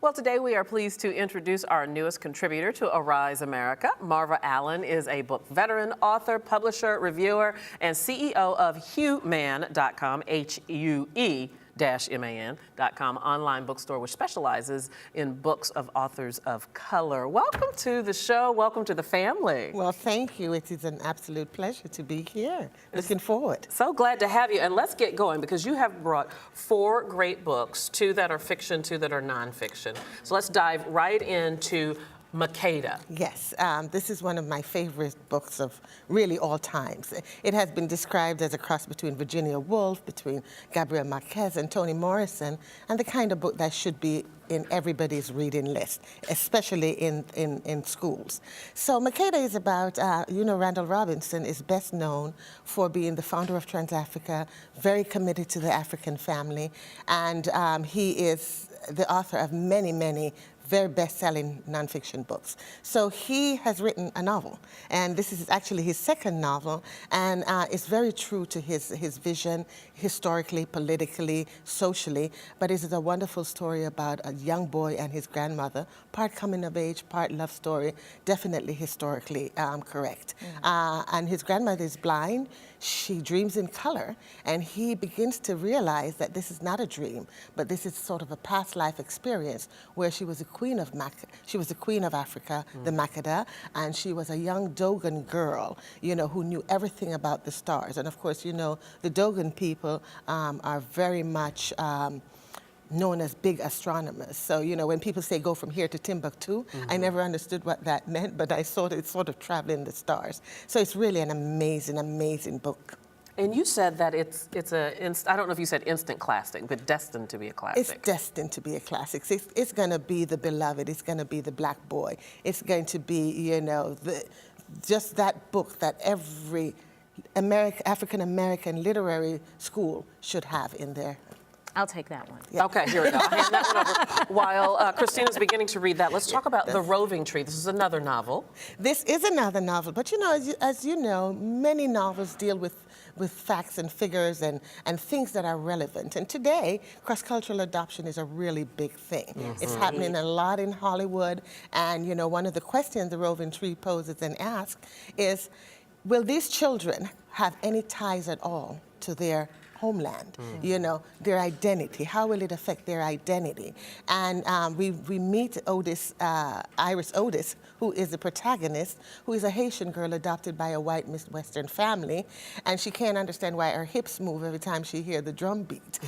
Well, today we are pleased to introduce our newest contributor to Arise America. Marva Allen is a book veteran, author, publisher, reviewer, and CEO of HueMan.com, HUE-MAN.com online bookstore, which specializes in books of authors of color. Welcome to the show. Welcome to the family. Well, thank you. It is an absolute pleasure to be here. Looking forward. So glad to have you. And let's get going because you have brought 4 great books, 2 that are fiction, 2 that are nonfiction. So let's dive right into Makeda. Yes, this is one of my favorite books of really all times. It has been described as a cross between Virginia Woolf, between Gabriel Marquez and Toni Morrison, and the kind of book that should be in everybody's reading list, especially in schools. So Makeda is about, Randall Robinson is best known for being the founder of Trans-Africa, very committed to the African family, and he is the author of many, many very best-selling nonfiction books. So he has written a novel, and this is actually his second novel, and it's very true to his vision, historically, politically, socially, but it is a wonderful story about a young boy and his grandmother, part coming of age, part love story, definitely historically correct. And his grandmother is blind, she dreams in color, and he begins to realize that this is not a dream, but this is sort of a past life experience where she was the queen of Africa, the Makeda, and she was a young Dogon girl, who knew everything about the stars. And of course, the Dogon people are very much known as big astronomers. So, when people say go from here to Timbuktu, I never understood what that meant, but it's sort of traveling the stars. So it's really an amazing, amazing book. And you said that it's I don't know if you said instant classic, but destined to be a classic. It's destined to be a classic. It's going to be the beloved. It's going to be the black boy. It's going to be, just that book that every African-American literary school should have in there. I'll take that one. Yeah. Okay, here we go. I'll hand that one over. While Christina's beginning to read that, let's talk about The Roving Tree. This is another novel. This is another novel, but as you know, many novels deal with facts and figures and things that are relevant. And today, cross-cultural adoption is a really big thing. It's happening a lot in Hollywood, and one of the questions The Roving Tree poses and asks is, will these children have any ties at all to their homeland, their identity? How will it affect their identity? And we meet Iris Otis, who is the protagonist, who is a Haitian girl adopted by a white Midwestern family, and she can't understand why her hips move every time she hears the drum beat,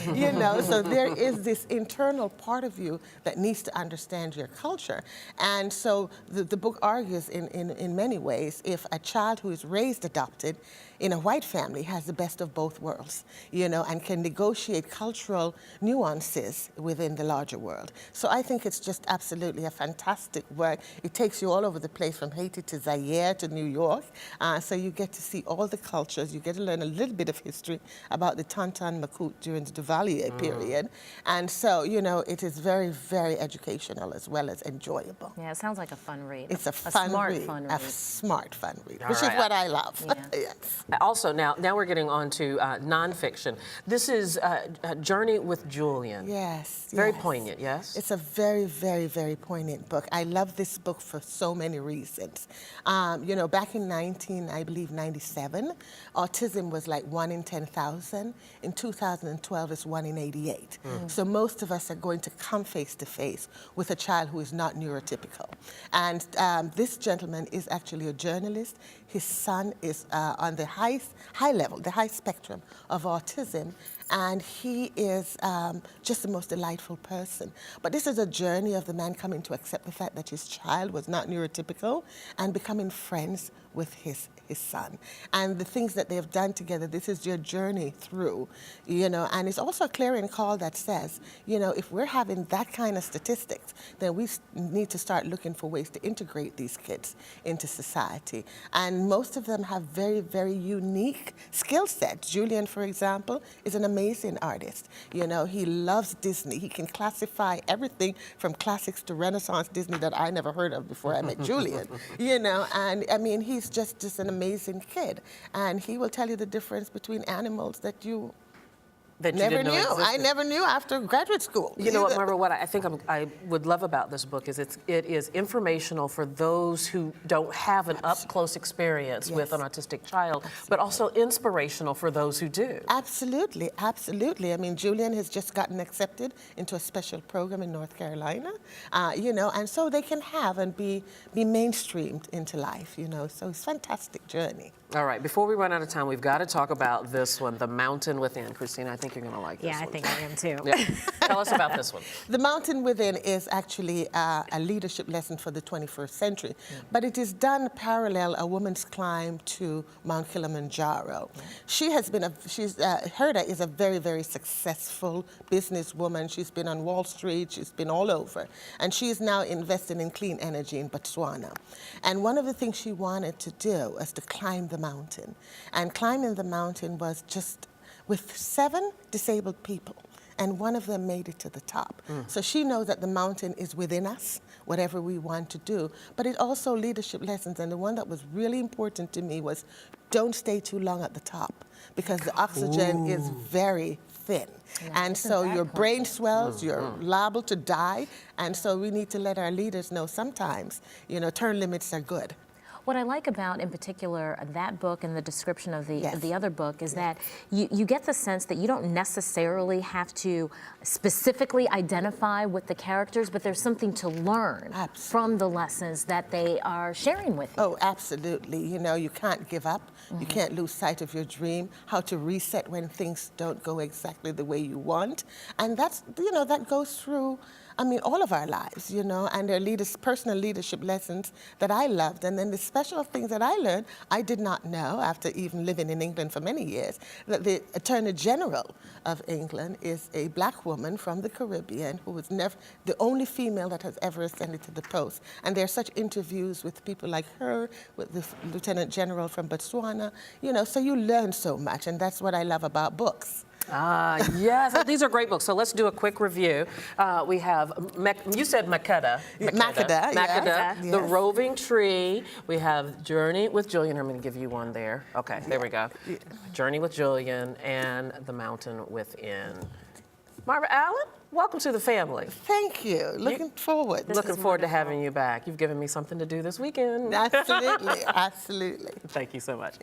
So there is this internal part of you that needs to understand your culture. And so the book argues in many ways, if a child who is raised adopted in a white family has the best of both worlds, and can negotiate cultural nuances within the larger world. So I think it's just absolutely a fantastic work. It takes you all over the place, from Haiti to Zaire to New York. So you get to see all the cultures. You get to learn a little bit of history about the Tonton Macoute during the Duvalier period. And so, it is very, very educational as well as enjoyable. Yeah, it sounds like a fun read. It's a smart read. Fun read. A smart, fun read, All which right. is what I love. Yeah. Yes. Also, now we're getting on to nonfiction. This is a Journey with Julian. Yes. Very yes. poignant, yes? It's a very, very, very poignant book. I love this book for so many reasons. Back in 97, autism was like 1 in 10,000. In 2012, it's 1 in 88. So most of us are going to come face to face with a child who is not neurotypical. And this gentleman is actually a journalist. His son is on the high level, the high spectrum of autism, and he is just the most delightful person. But this is a journey of the man coming to accept the fact that his child was not neurotypical and becoming friends with his son. And the things that they have done together, this is your journey through, and it's also a clarion call that says, if we're having that kind of statistics, then we need to start looking for ways to integrate these kids into society. And most of them have very, very unique skill sets. Julian, for example, is an amazing artist. He loves Disney. He can classify everything from classics to Renaissance Disney that I never heard of before I met Julian, and I mean, he's just an amazing kid. And he will tell you the difference between animals that you That you Never didn't know knew. I existed. never knew after graduate school. You know what, Marva, what I would love about this book is it is informational for those who don't have an up-close experience with an autistic child, but also inspirational for those who do. Absolutely, absolutely. I mean, Julian has just gotten accepted into a special program in North Carolina, you know, and so they can have and be mainstreamed into life, you know. So it's a fantastic journey. All right, before we run out of time, we've got to talk about this one, The Mountain Within. Christina, I think you're going to like this Yeah, I one. think I am too. Yeah. Tell us about this one. The Mountain Within is actually a leadership lesson for the 21st century, but it is done parallel a woman's climb to Mount Kilimanjaro. She has been Herda is a very, very successful businesswoman. She's been on Wall Street, she's been all over, and she is now investing in clean energy in Botswana. And one of the things she wanted to do was to climb the mountain, and climbing the mountain was just with 7 disabled people, and one of them made it to the top. So she knows that the mountain is within us, whatever we want to do. But it also leadership lessons, and the one that was really important to me was don't stay too long at the top, because the oxygen is very thin. And so your brain swells, you're liable to die, and so we need to let our leaders know sometimes, you know, term limits are good. What I like about, in particular, that book and the description of the other book is that you get the sense that you don't necessarily have to specifically identify with the characters, but there's something to learn from the lessons that they are sharing with you. Oh, absolutely. You know, you can't give up. You can't lose sight of your dream, how to reset when things don't go exactly the way you want. And that's, you know, that goes through, I mean, all of our lives, you know, and their personal leadership lessons that I loved. And then the special things that I learned, I did not know, after even living in England for many years, that the Attorney General of England is a black woman from the Caribbean who was never the only female that has ever ascended to the post. And there are such interviews with people like her, with the Lieutenant General from Botswana, you know, so you learn so much, and that's what I love about books. Yes, these are great books. So let's do a quick review. We have, you said Makeda. Makeda, yes. The Roving Tree. We have Journey with Julian. I'm going to give you one there. Okay, there we go. Journey with Julian and The Mountain Within. Marva Allen, welcome to the family. Thank you. Looking forward. Looking forward to having you back. You've given me something to do this weekend. Absolutely, absolutely. Thank you so much.